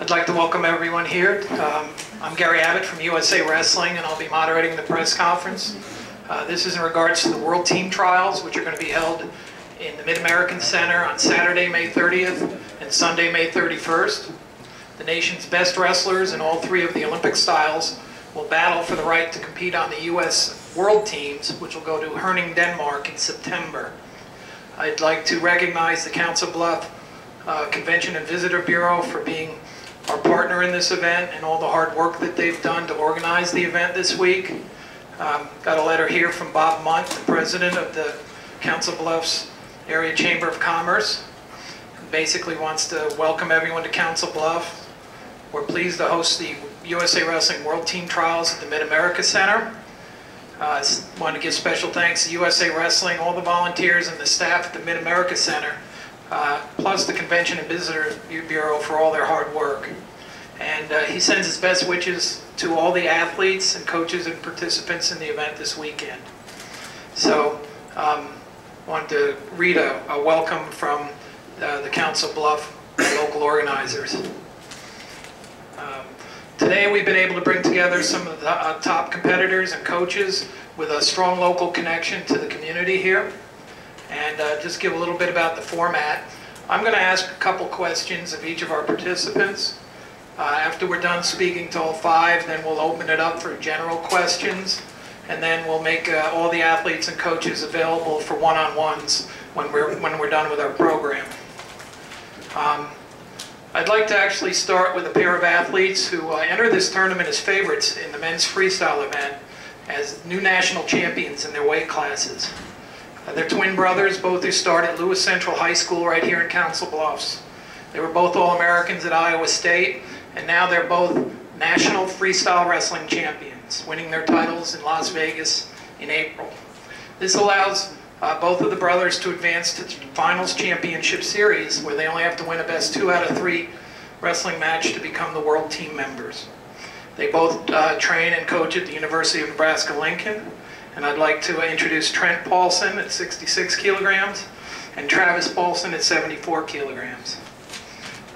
I'd like to welcome everyone here. I'm Gary Abbott from USA Wrestling, and I'll be moderating the press conference. This is in regards to the World Team Trials, which are going to be held in the Mid-American Center on Saturday, May 30th and Sunday, May 31st. The nation's best wrestlers in all three of the Olympic styles will battle for the right to compete on the U.S. World Teams, which will go to Herning, Denmark in September. I'd like to recognize the Council Bluffs Convention and Visitor Bureau for being our partner in this event and all the hard work that they've done to organize the event this week. Got a letter here from Bob Munt, the president of the Council Bluffs Area Chamber of Commerce. He basically wants to welcome everyone to Council Bluffs. We're pleased to host the USA Wrestling World Team Trials at the Mid-America Center. I want to give special thanks to USA Wrestling, all the volunteers and the staff at the Mid-America Center, plus the Convention and Visitor Bureau for all their hard work. And he sends his best wishes to all the athletes and coaches and participants in the event this weekend. So I wanted to read a welcome from the Council Bluffs local organizers. Today we've been able to bring together some of the top competitors and coaches with a strong local connection to the community here. And just give a little bit about the format. I'm going to ask a couple questions of each of our participants. After we're done speaking to all five, then we'll open it up for general questions, and then we'll make all the athletes and coaches available for one-on-ones when we're done with our program. I'd like to actually start with a pair of athletes who enter this tournament as favorites in the men's freestyle event as new national champions in their weight classes. They're twin brothers, both who started at Lewis Central High School right here in Council Bluffs. They were both All-Americans at Iowa State, and now they're both national freestyle wrestling champions, winning their titles in Las Vegas in April. This allows both of the brothers to advance to the Finals Championship Series, where they only have to win a best 2 out of 3 wrestling match to become the World Team members. They both train and coach at the University of Nebraska-Lincoln. And I'd like to introduce Trent Paulson at 66 kilograms and Travis Paulson at 74 kilograms.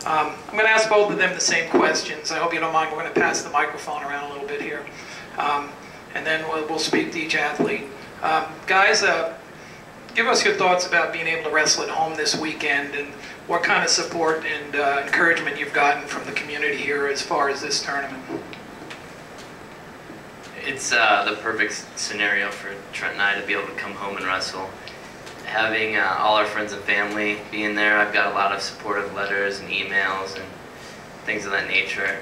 I'm going to ask both of them the same questions. I hope you don't mind. We're going to pass the microphone around a little bit here. And then we'll speak to each athlete. Guys, give us your thoughts about being able to wrestle at home this weekend and what kind of support and encouragement you've gotten from the community here as far as this tournament. It's the perfect scenario for Trent and I to be able to come home and wrestle. Having all our friends and family being there, I've got a lot of supportive letters and emails and things of that nature.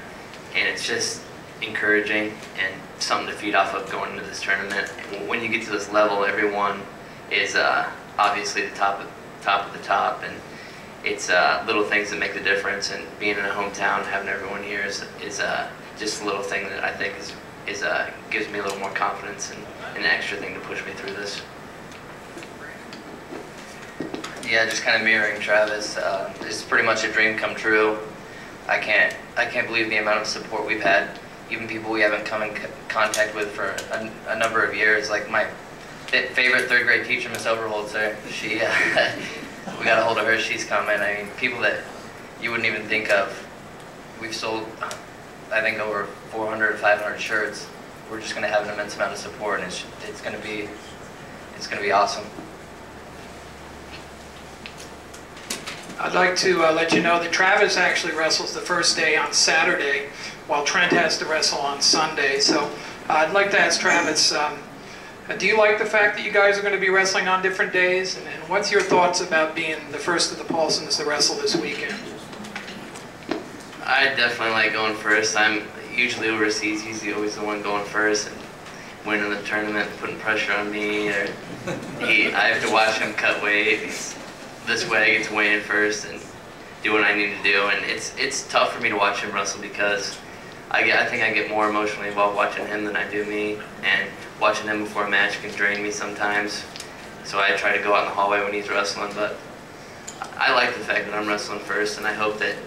And it's just encouraging and something to feed off of going into this tournament. When you get to this level, everyone is obviously the top of the top, and it's little things that make the difference. And being in a hometown, having everyone here is just a little thing that I think gives me a little more confidence and an extra thing to push me through this. Yeah, just kind of mirroring Travis. It's pretty much a dream come true. I can't believe the amount of support we've had. Even people we haven't come in contact with for a number of years. Like my favorite 3rd grade teacher, Miss Overholzer. She, we got a hold of her. She's coming. I mean, people that you wouldn't even think of. We've sold, I think, over 400 or 500 shirts. We're just going to have an immense amount of support, and it's going to be awesome. I'd like to let you know that Travis actually wrestles the first day on Saturday, while Trent has to wrestle on Sunday. So I'd like to ask Travis, do you like the fact that you guys are going to be wrestling on different days? And what's your thoughts about being the first of the Paulsons to wrestle this weekend? I definitely like going first. I'm usually overseas. He's always the one going first and winning the tournament, putting pressure on me. Or I have to watch him cut weight. This way I get to weigh in first and do what I need to do. And it's tough for me to watch him wrestle because I think I get more emotionally involved watching him than I do me. And watching him before a match can drain me sometimes. So I try to go out in the hallway when he's wrestling. But I like the fact that I'm wrestling first, and I hope that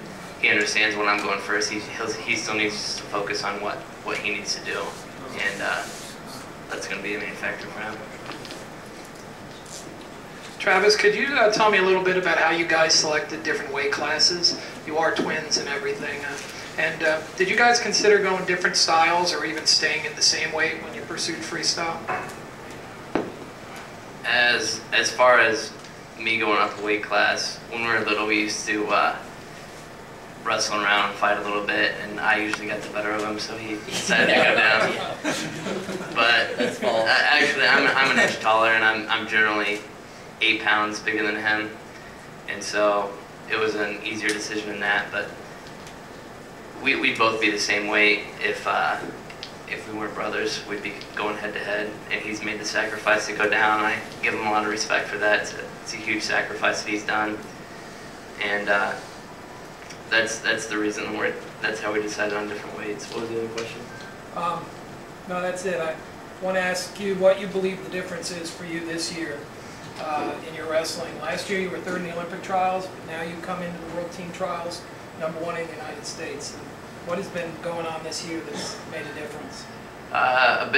he understands when I'm going first. He still needs to focus on what he needs to do, and that's going to be a main factor for him. Travis, could you tell me a little bit about how you guys selected different weight classes? You are twins and everything. And did you guys consider going different styles or even staying in the same weight when you pursued freestyle? As far as me going up the weight class, when we were little, we used to wrestle around and fight a little bit, and I usually got the better of him, so he decided to go down. But actually, I'm an inch taller, and I'm generally 8 pounds bigger than him, and so it was an easier decision than that. But we'd both be the same weight if we weren't brothers. We'd be going head to head, and he's made the sacrifice to go down. I give him a lot of respect for that. It's a huge sacrifice that he's done, and that's the reason that's how we decided on different weights. What was the other question? No, that's it. I want to ask you what you believe the difference is for you this year in your wrestling. Last year you were third in the Olympic trials, but now you come into the World Team Trials, #1 in the United States. What has been going on this year that's made a difference? A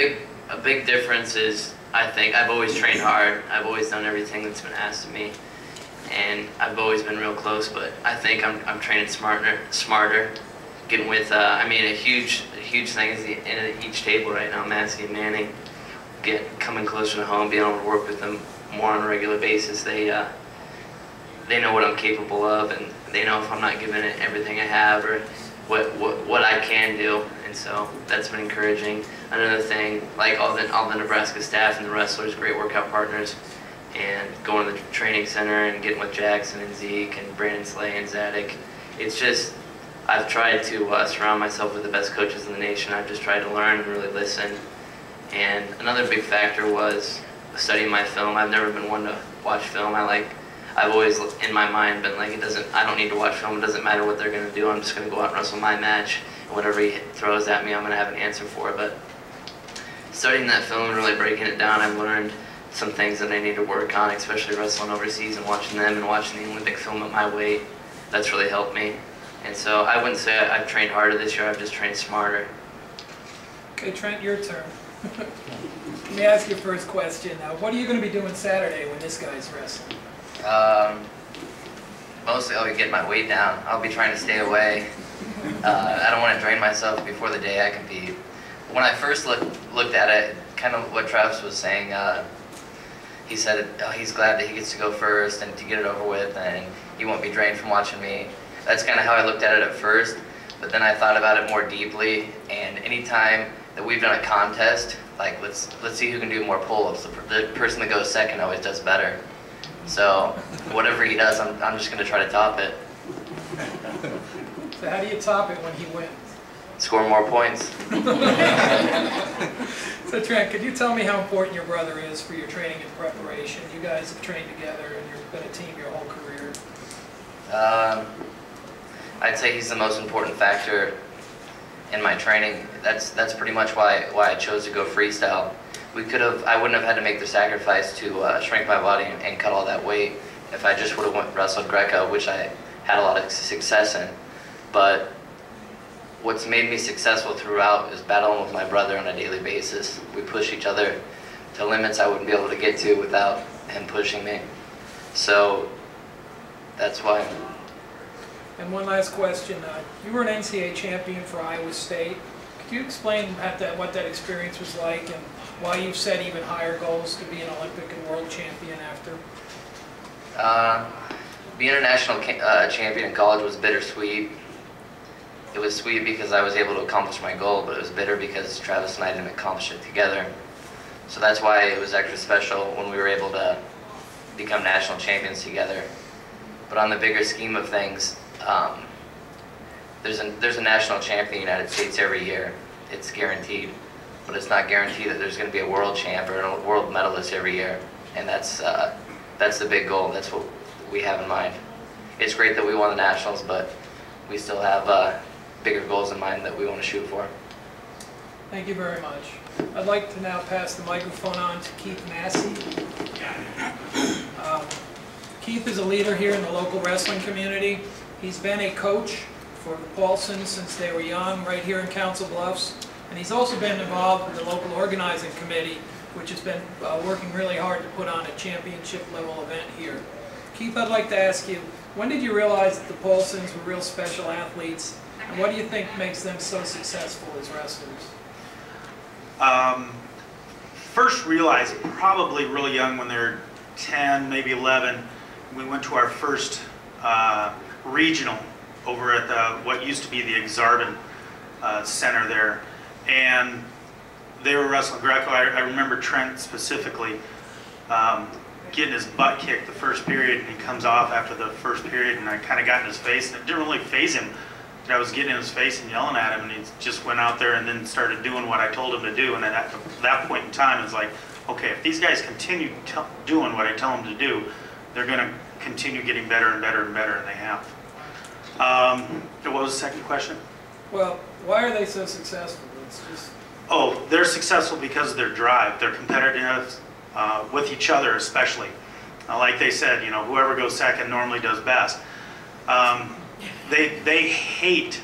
big difference is, I think, I've always trained hard. I've always done everything that's been asked of me, and I've always been real close. But I think I'm training smarter, getting with. I mean, a huge thing is in each table right now. Massey and Manning, coming closer to home, being able to work with them more on a regular basis. They know what I'm capable of, and they know if I'm not giving it everything I have or what I can do, and so that's been encouraging. Another thing, like all the Nebraska staff and the wrestlers, great workout partners, and going to the training center and getting with Jackson and Zeke and Brandon Slay and Zadok. It's just, I've tried to surround myself with the best coaches in the nation. I've just tried to learn and really listen. And another big factor was studying my film. I've never been one to watch film. I've always, in my mind, been like, I don't need to watch film. It doesn't matter what they're going to do. I'm just going to go out and wrestle my match. And whatever he throws at me, I'm going to have an answer for. But studying that film and really breaking it down, I've learned some things that I need to work on, especially wrestling overseas and watching them and watching the Olympic film at my weight. That's really helped me. And so I wouldn't say I've trained harder this year. I've just trained smarter. Okay, Trent, your turn. Let me ask you first question. What are you going to be doing Saturday when this guy's wrestling? Mostly I'll be getting my weight down. I'll be trying to stay away. I don't want to drain myself before the day I compete. When I first looked at it, kind of what Travis was saying, he said he's glad that he gets to go first and to get it over with, and he won't be drained from watching me. That's kind of how I looked at it at first, but then I thought about it more deeply, and anytime that we've done a contest, like let's see who can do more pull-ups. The person that goes second always does better. So whatever he does, I'm just going to try to top it. So how do you top it when he wins? Score more points. So Trent, could you tell me how important your brother is for your training and preparation? You guys have trained together and you've been a team your whole career. I'd say he's the most important factor in my training. That's pretty much why I chose to go freestyle. I wouldn't have had to make the sacrifice to shrink my body and cut all that weight if I just would have wrestled Greco, which I had a lot of success in. But what's made me successful throughout is battling with my brother on a daily basis. We push each other to limits I wouldn't be able to get to without him pushing me. So that's why. And one last question. You were an NCAA champion for Iowa State. Could you explain what that experience was like and why you've set even higher goals to be an Olympic and world champion after? Being a national champion in college was bittersweet. It was sweet because I was able to accomplish my goal, but it was bitter because Travis and I didn't accomplish it together. So that's why it was extra special when we were able to become national champions together. But on the bigger scheme of things, there's a national champion in the United States every year. It's guaranteed. But it's not guaranteed that there's going to be a world champ or a world medalist every year. And that's the big goal. That's what we have in mind. It's great that we won the nationals, but we still have bigger goals in mind that we want to shoot for. Thank you very much. I'd like to now pass the microphone on to Keith Massey. Keith is a leader here in the local wrestling community. He's been a coach for the Paulsons since they were young, right here in Council Bluffs. And he's also been involved with the local organizing committee, which has been working really hard to put on a championship level event here. Keith, I'd like to ask you, when did you realize that the Paulsons were real special athletes And what do you think makes them so successful as wrestlers? First realized probably really young, when they're 10, maybe 11, we went to our first regional over at what used to be the Exarban Center there, and they were wrestling Greco. I remember Trent specifically getting his butt kicked the first period, and he comes off after the first period, and I kind of got in his face, and it didn't really faze him. I was getting in his face and yelling at him, and he just went out there and then started doing what I told him to do. And at that point in time, it's like, okay, if these guys continue doing what I tell them to do, they're going to continue getting better and better and better, and they have. What was the second question? Well, why are they so successful? It's just... Oh, they're successful because of their drive. They're competitive with each other, especially. Like they said, you know, whoever goes second normally does best. They hate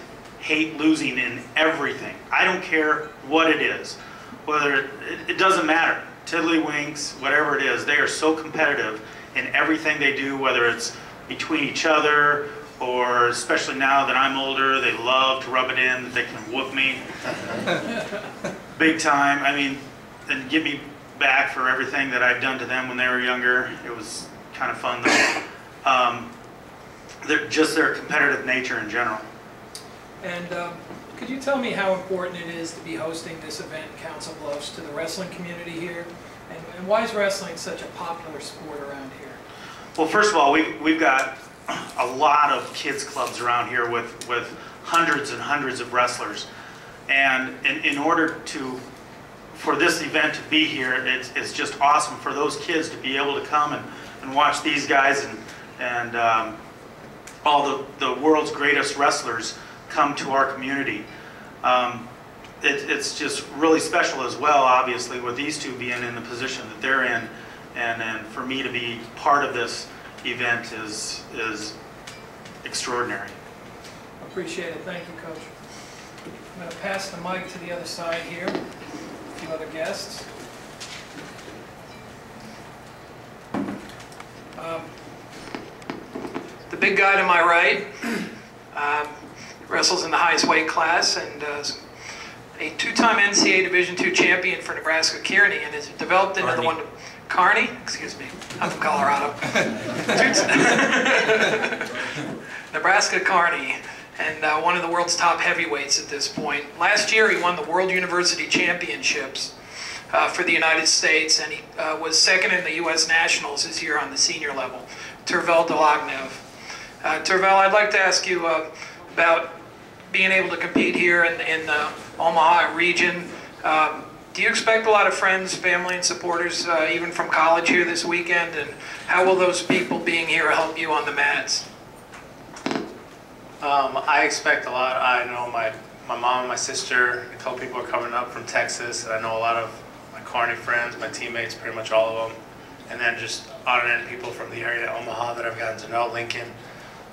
losing in everything. I don't care what it is. Whether it doesn't matter. Tiddlywinks, whatever it is, they are so competitive in everything they do, whether it's between each other, or especially now that I'm older, they love to rub it in that they can whoop me big time. I mean, and give me back for everything that I've done to them when they were younger. It was kind of fun though. Their competitive nature in general. And could you tell me how important it is to be hosting this event in Council Bluffs to the wrestling community here? And why is wrestling such a popular sport around here? Well, first of all, we've got a lot of kids clubs around here with hundreds and hundreds of wrestlers. And in order for this event to be here, it's just awesome for those kids to be able to come and watch these guys and all the world's greatest wrestlers come to our community. It's just really special as well, obviously, with these two being in the position that they're in, and for me to be part of this event is extraordinary. Appreciate it. Thank you, Coach. I'm going to pass the mic to the other side here. A few other guests. The big guy to my right wrestles in the highest weight class and a two-time NCAA Division II champion for Nebraska Kearney, and has developed into the one... Kearney? Excuse me. I'm from Colorado. Nebraska Kearney, and one of the world's top heavyweights at this point. Last year he won the World University Championships for the United States, and he was second in the U.S. Nationals this year on the senior level. Tervel Dlagnev. Tervel, I'd like to ask you about being able to compete here in the Omaha region. Do you expect a lot of friends, family, and supporters, even from college here this weekend? And how will those people being here help you on the mats? I expect a lot. I know my mom and my sister, a couple people are coming up from Texas, and I know a lot of my Kearney friends, my teammates, pretty much all of them. And then just on and end people from the area, Omaha, that I've gotten to know, Lincoln.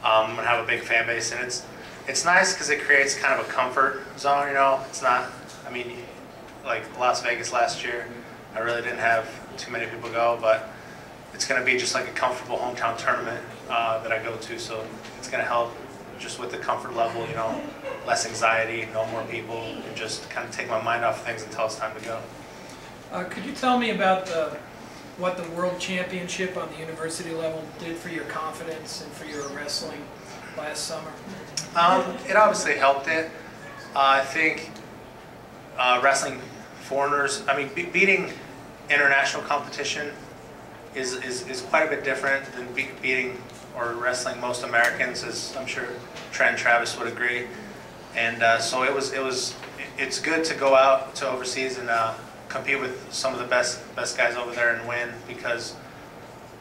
I'm gonna have a big fan base, and it's nice because it creates kind of a comfort zone. You know, it's not. I mean, like Las Vegas last year, I really didn't have too many people go, but it's gonna be just like a comfortable hometown tournament that I go to. So it's gonna help just with the comfort level. You know, less anxiety, no more people, and just kind of take my mind off things until it's time to go. Could you tell me about what the World Championship on the university level did for your confidence and for your wrestling last summer? It obviously helped it. I think wrestling foreigners, I mean, beating international competition is quite a bit different than beating or wrestling most Americans, as I'm sure Trent and Travis would agree. And so it's good to go out to overseas and compete with some of the best guys over there and win, because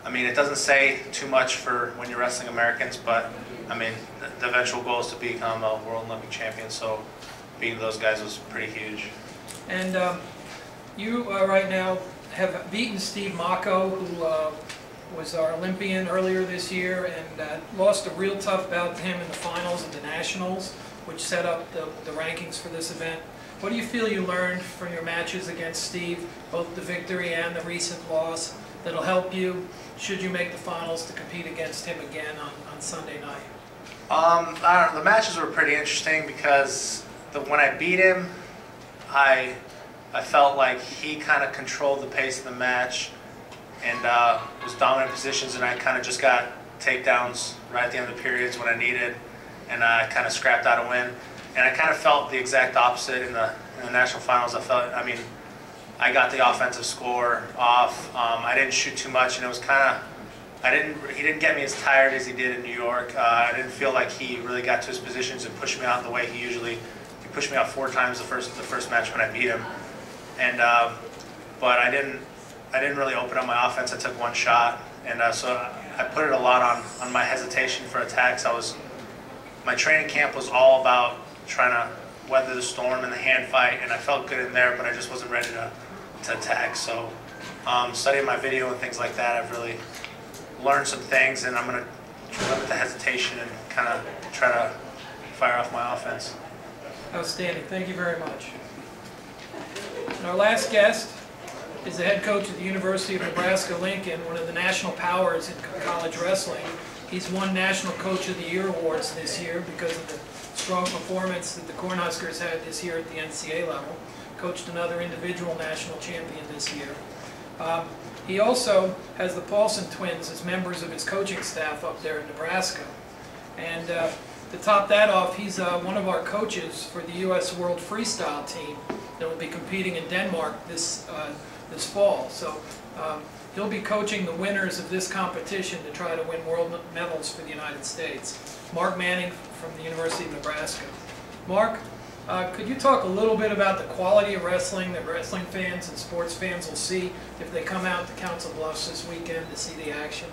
I mean, it doesn't say too much for when you're wrestling Americans, but I mean, the eventual goal is to become a World Olympic champion, so beating those guys was pretty huge. And you right now have beaten Steve Mako, who was our Olympian earlier this year, and lost a real tough bout to him in the finals of the Nationals, which set up the rankings for this event. What do you feel you learned from your matches against Steve, both the victory and the recent loss, that'll help you should you make the finals to compete against him again on Sunday night? I don't know, the matches were pretty interesting because when I beat him, I felt like he kind of controlled the pace of the match and was dominant positions, and I kind of just got takedowns right at the end of the periods when I needed, and I kind of scrapped out a win. And I kind of felt the exact opposite in the national finals. I got the offensive score off. I didn't shoot too much, and it was kind of, he didn't get me as tired as he did in New York. I didn't feel like he really got to his positions and pushed me out the way he pushed me out 4 times the first match when I beat him. And but I didn't really open up my offense. I took 1 shot, and so I put it a lot on my hesitation for attacks. My training camp was all about trying to weather the storm and the hand fight, and I felt good in there, but I just wasn't ready to attack. So studying my video and things like that, I've really learned some things, and I'm going to limit the hesitation and kind of try to fire off my offense. Outstanding. Thank you very much. And our last guest is the head coach of the University of Nebraska-Lincoln, one of the national powers in college wrestling. He's won National Coach of the Year awards this year because of the strong performance that the Cornhuskers had this year at the NCAA level. Coached another individual national champion this year. He also has the Paulson twins as members of his coaching staff up there in Nebraska. And to top that off, he's one of our coaches for the U.S. World Freestyle team that will be competing in Denmark this fall. So he'll be coaching the winners of this competition to try to win world medals for the United States. Mark Manning from the University of Nebraska. Mark, could you talk a little bit about the quality of wrestling that wrestling fans and sports fans will see if they come out to Council Bluffs this weekend to see the action?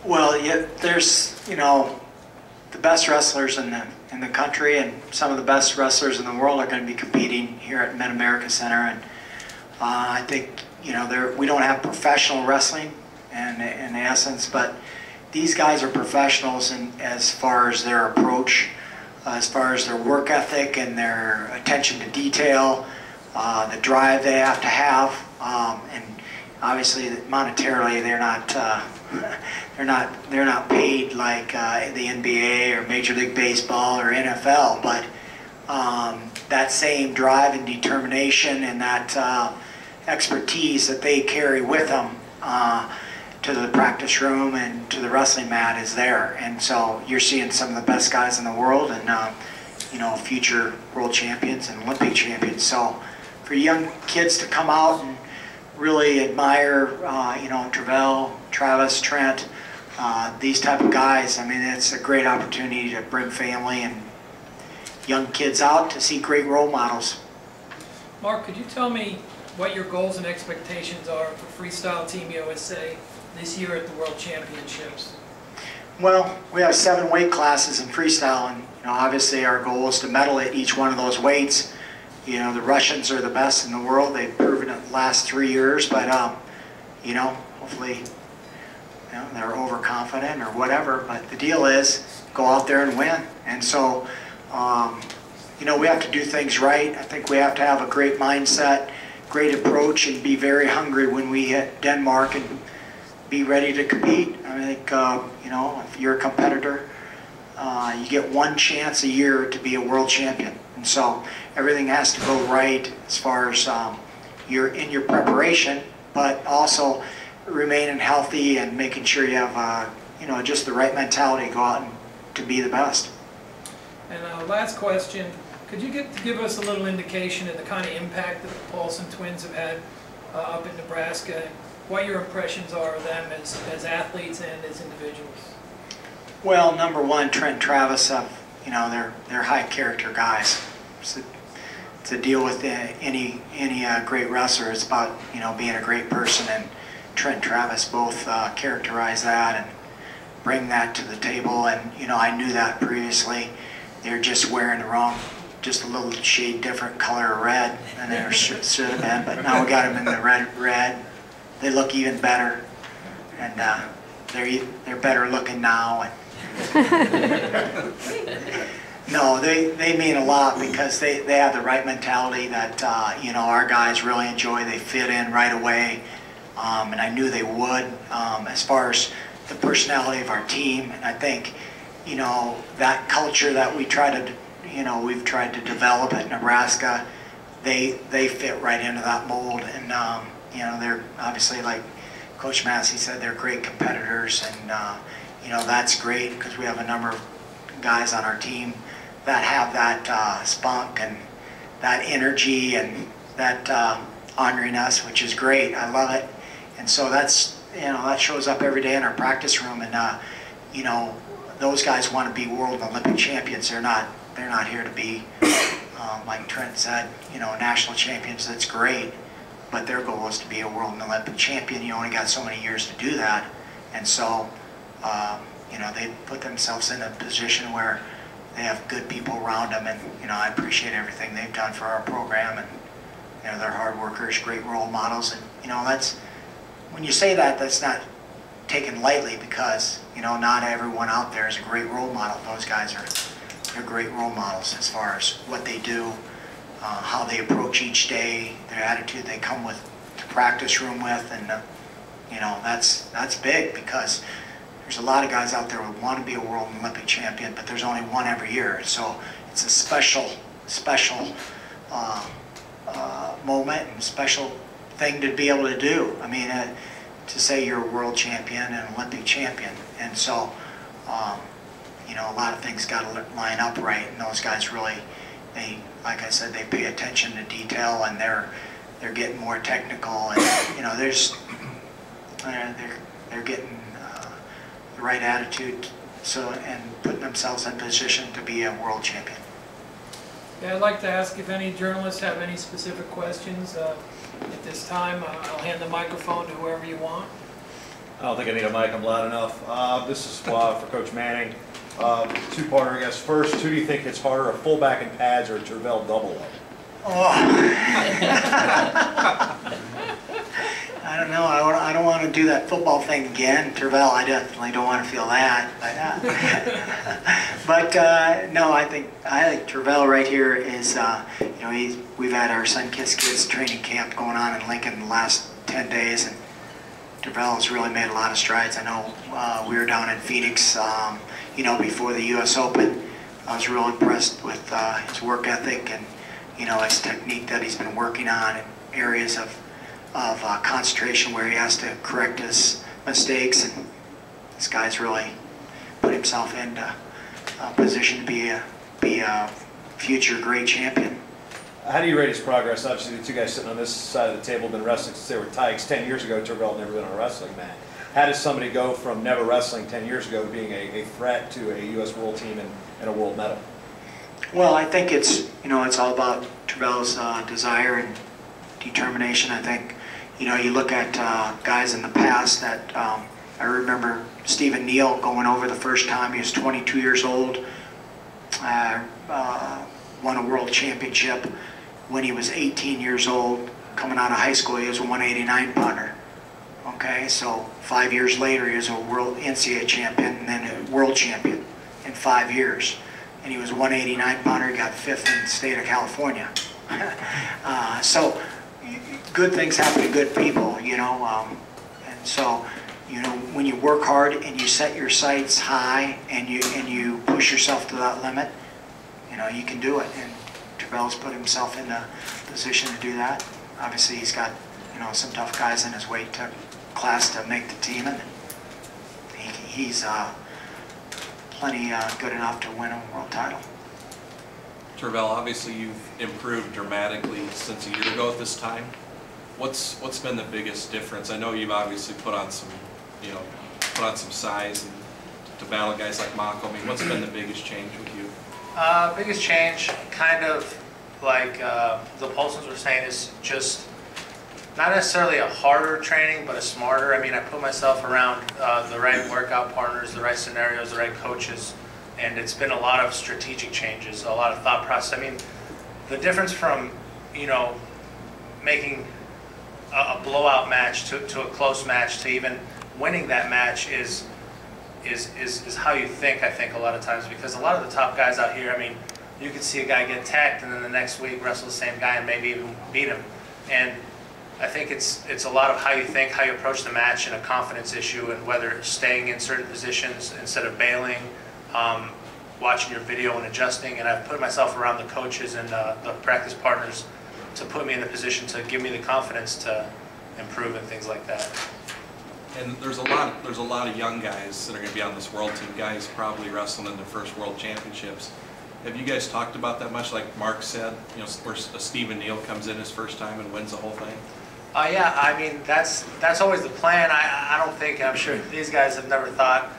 Well, yeah, there's, the best wrestlers in the country, and some of the best wrestlers in the world are going to be competing here at Mid-America Center. And I think, we don't have professional wrestling in essence, but these guys are professionals as far as their approach, as far as their work ethic and their attention to detail, the drive they have to have, and obviously monetarily they're not paid like the NBA or Major League Baseball or NFL, but that same drive and determination and that expertise that they carry with them to the practice room and to the wrestling mat is there. And so you're seeing some of the best guys in the world, and future world champions and Olympic champions. So for young kids to come out and really admire, Tervel, Travis, Trent, these type of guys, it's a great opportunity to bring family and young kids out to see great role models. Mark, could you tell me what your goals and expectations are for Freestyle Team USA this year at the World Championships? Well, we have 7 weight classes in freestyle, and obviously our goal is to medal at each one of those weights. The Russians are the best in the world. They've proven it the last 3 years, but hopefully they're overconfident or whatever. But the deal is go out there and win. And so we have to do things right. I think we have to have a great mindset, great approach, and be very hungry when we hit Denmark and be ready to compete. I think if you're a competitor, you get 1 chance a year to be a world champion, and so everything has to go right as far as you're in your preparation, but also remaining healthy and making sure you have just the right mentality to go out and to be the best. And last question, could you give us a little indication of the kind of impact that the Paulson twins have had up in Nebraska, and what your impressions are of them as athletes and as individuals? Well, number one, Trent and Travis they're high character guys. To deal with any great wrestler, it's about being a great person, and Trent and Travis both characterize that and bring that to the table. And I knew that previously. They're just wearing just a little shade different color of red than they should have been, but now we got them in the red. They look even better, and they're better looking now. No, they mean a lot because they have the right mentality that our guys really enjoy. They fit in right away, and I knew they would. As far as the personality of our team, and I think you know, that culture that we try to, you know, we've tried to develop at Nebraska, they fit right into that mold. And, you know, they're obviously, like Coach Massey said, they're great competitors. And, you know, that's great because we have a number of guys on our team that have that spunk and that energy and that honoring us, which is great. I love it. And so that's, you know, that shows up every day in our practice room. And, you know, those guys want to be world and Olympic champions. They're not here to be, like Trent said, you know, national champions. That's great. But their goal is to be a world and Olympic champion. You only got so many years to do that. And so, you know, they put themselves in a position where they have good people around them. And, you know, I appreciate everything they've done for our program. And, you know, they're hard workers, great role models. And, you know, that's, when you say that, that's not taken lightly because, you know, not everyone out there is a great role model. Those guys they're great role models as far as what they do, how they approach each day, their attitude they come with the practice room with. And, you know, that's big because there's a lot of guys out there who want to be a world and Olympic champion, but there's only one every year. So it's a special moment and special thing to be able to do. I mean, to say you're a world champion and Olympic champion. And so, you know, a lot of things got to line up right. And those guys really, like I said, they pay attention to detail, and they're getting more technical. And, you know, they're getting the right attitude, and putting themselves in position to be a world champion. Yeah, I'd like to ask if any journalists have any specific questions. At this time, I'll hand the microphone to whoever you want. I don't think I need a mic, I'm loud enough. This is for Coach Manning. Two-parter, I guess. First, who do you think hits harder, a fullback in pads or a Tervel double? I don't know. I don't want to do that football thing again. Tervel, I definitely don't want to feel that. But no, I think Tervel right here is, you know, we've had our Sun-Kissed Kids training camp going on in Lincoln the last 10 days, and Tervel has really made a lot of strides. I know we were down in Phoenix, you know, before the U.S. Open. I was real impressed with his work ethic and, you know, his technique that he's been working on in areas of concentration where he has to correct his mistakes. And this guy's really put himself into a position to be a future great champion. How do you rate his progress? Obviously, the two guys sitting on this side of the table have been wrestling since they were tykes. 10 years ago, Tervel had never been on a wrestling mat. How does somebody go from never wrestling 10 years ago to being a threat to a U.S. world team and a world medal? Well, I think it's, you know, it's all about Tervel's desire and determination. I think, you know, you look at guys in the past that, I remember Stephen Neal going over the first time. He was 22 years old, won a world championship. When he was 18 years old, coming out of high school, he was a 189 pounder. Okay, so 5 years later, he was a world NCAA champion and then a world champion in 5 years. And he was 189 pounder, he got 5th in the state of California. So good things happen to good people, you know. And so, you know, when you work hard and you set your sights high and you push yourself to that limit, you know, you can do it. And Tervel's put himself in a position to do that. Obviously, he's got, you know, some tough guys in his weight class to make the team, and he's plenty good enough to win a world title. Tervel, obviously you've improved dramatically since a year ago at this time. What's been the biggest difference? I know you've obviously put on some size and to battle guys like Mako. I mean, what's been the biggest change with you? Biggest change, kind of like the Paulsons were saying, is just not necessarily a harder training, but a smarter. I mean, I put myself around the right workout partners, the right scenarios, the right coaches, and it's been a lot of strategic changes, a lot of thought process. I mean, the difference from, you know, making a blowout match to a close match to even winning that match is how you think, I think, a lot of times, because a lot of the top guys out here, I mean, you can see a guy get attacked and then the next week wrestle the same guy and maybe even beat him. And I think it's a lot of how you think, how you approach the match, and a confidence issue, and whether staying in certain positions instead of bailing, watching your video and adjusting, and I've put myself around the coaches and the practice partners to put me in the position to give me the confidence to improve and things like that. And there's a lot of young guys that are going to be on this world team. Guys probably wrestling in their first world championships. Have you guys talked about that much? Like Mark said, you know, where Stephen Neal comes in his first time and wins the whole thing. Yeah, I mean that's always the plan. I don't think, I'm sure these guys have never thought,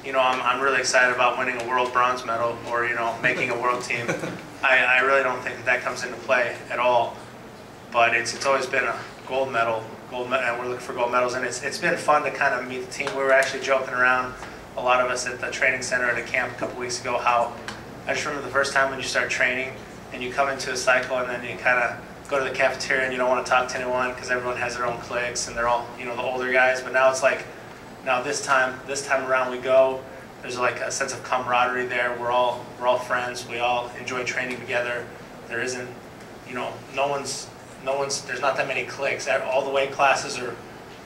you know, I'm really excited about winning a world bronze medal or, you know, making a world team. I really don't think that comes into play at all. But it's always been a gold medal, and we're looking for gold medals. And it's been fun to kind of meet the team. We were actually joking around, a lot of us at the training center at a camp a couple weeks ago, how I just remember the first time when you start training and you come into a cycle and then you kind of go to the cafeteria and you don't want to talk to anyone because everyone has their own cliques and they're all, you know, the older guys. But now it's like, now this time around we go, there's like a sense of camaraderie there. We're all friends. We all enjoy training together. There isn't, you know, there's not that many cliques. All the weight classes are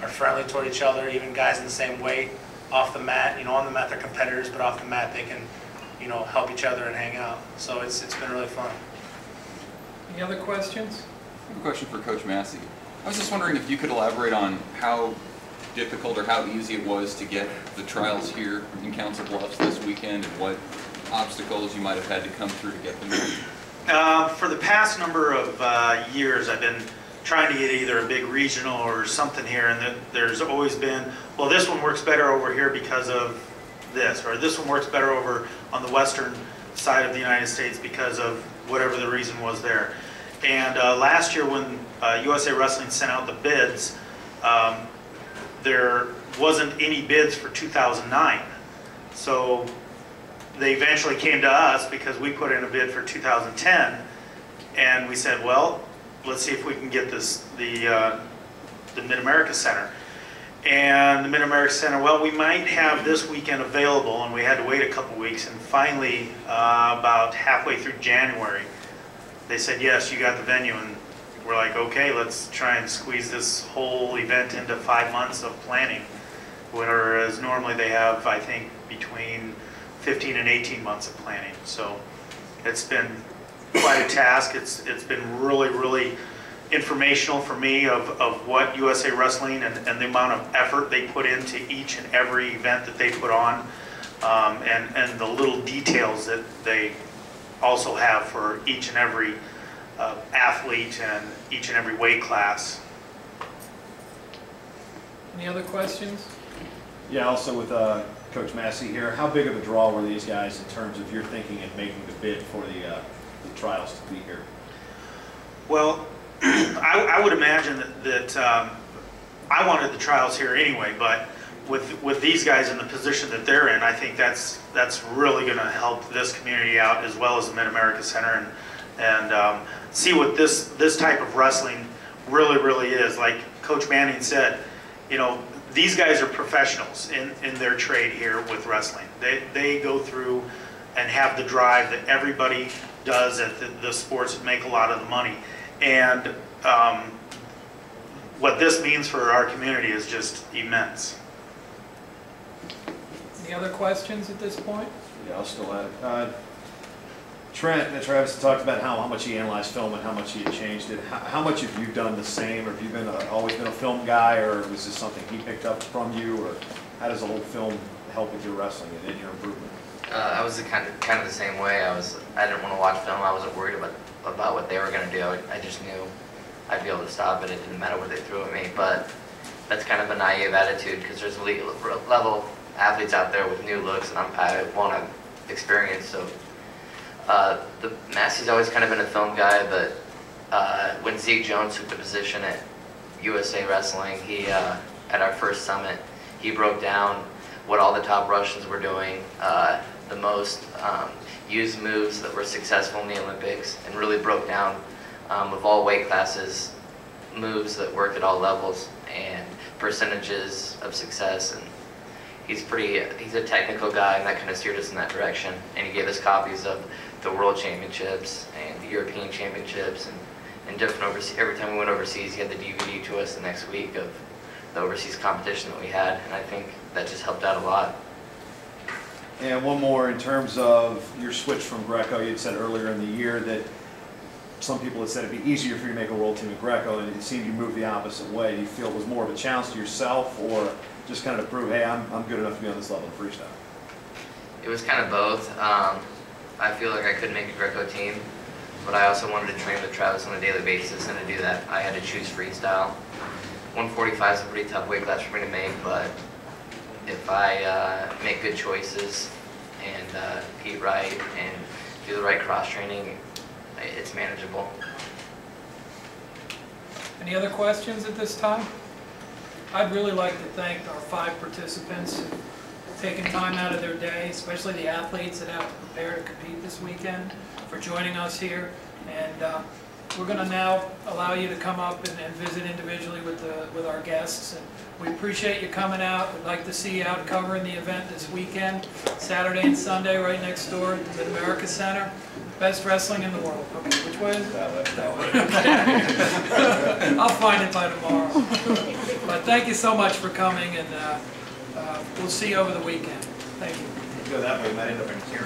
friendly toward each other, even guys in the same weight. Off the mat, you know, on the mat they're competitors, but off the mat they can, you know, help each other and hang out. So it's been really fun. Any other questions? I have a question for Coach Massey. I was just wondering if you could elaborate on how difficult or how easy it was to get the trials here in Council Bluffs this weekend and what obstacles you might have had to come through to get them here. For the past number of years, I've been trying to get either a big regional or something here, and there's always been, well, this one works better over here because of this, or this one works better over on the western side of the United States because of whatever the reason was there. And last year when USA Wrestling sent out the bids, there wasn't any bids for 2009. So they eventually came to us because we put in a bid for 2010, and we said, well, let's see if we can get this, the Mid-America Center. And the Mid-America Center, well, we might have this weekend available, and we had to wait a couple weeks, and finally, about halfway through January, they said, yes, you got the venue, and we're like, okay, let's try and squeeze this whole event into 5 months of planning, whereas normally they have, I think, between 15 and 18 months of planning. So it's been quite a task. It's been really, really informational for me of what USA Wrestling and the amount of effort they put into each and every event that they put on, and the little details that they also have for each and every athlete and each and every weight class. Any other questions? Yeah, also with Coach Massey here, how big of a draw were these guys in terms of your thinking and making the bid for the trials to be here? Well, I would imagine that I wanted the trials here anyway, but with these guys in the position that they're in, I think that's really going to help this community out as well as the Mid-America Center, and see what this type of wrestling really is. Like Coach Manning said, you know, these guys are professionals in their trade here with wrestling. They go through and have the drive that everybody does at the sports that make a lot of the money. And what this means for our community is just immense. Any other questions at this point? Yeah, I'll still add it. Trent and Travis talked about how much he analyzed film and how much he had changed it. How much have you done the same? Or have you always been a film guy, or was this something he picked up from you? Or how does the whole film help with your wrestling and in your improvement? I was kind of the same way. I didn't want to watch film. I wasn't worried about what they were going to do. I just knew I'd be able to stop it. It didn't matter what they threw at me. But that's kind of a naive attitude because there's elite level athletes out there with new looks, and I want to experience. So the Massey's always kind of been a film guy, but when Zeke Jones took the position at USA Wrestling, he at our first summit, he broke down what all the top Russians were doing, the most used moves that were successful in the Olympics, and really broke down of all weight classes moves that worked at all levels and percentages of success. And he's a technical guy, and that kind of steered us in that direction. And he gave us copies of the World Championships and the European Championships and different overseas. Every time we went overseas, he had the DVD to us the next week of the overseas competition that we had, and I think that just helped out a lot. And one more in terms of your switch from Greco. You had said earlier in the year that some people had said it'd be easier for you to make a world team at Greco, and it seemed you moved the opposite way. Do you feel it was more of a challenge to yourself, or just kind of to prove, hey, I'm good enough to be on this level of freestyle? It was kind of both. I feel like I could make a Greco team, but I also wanted to train with Travis on a daily basis, and to do that, I had to choose freestyle. 145 is a pretty tough weight class for me to make, but if I make good choices and eat right and do the right cross training, it's manageable. Any other questions at this time? I'd really like to thank our 5 participants who've taken time out of their day, especially the athletes that have to prepare to compete this weekend, for joining us here. And we're going to now allow you to come up and visit individually with our guests. And we appreciate you coming out. We'd like to see you out covering the event this weekend, Saturday and Sunday, right next door at the Mid-America Center. Best wrestling in the world. Okay, which way is it? That way. Okay. I'll find it by tomorrow. But thank you so much for coming, and we'll see you over the weekend. Thank you. Go that way, you might end up in here.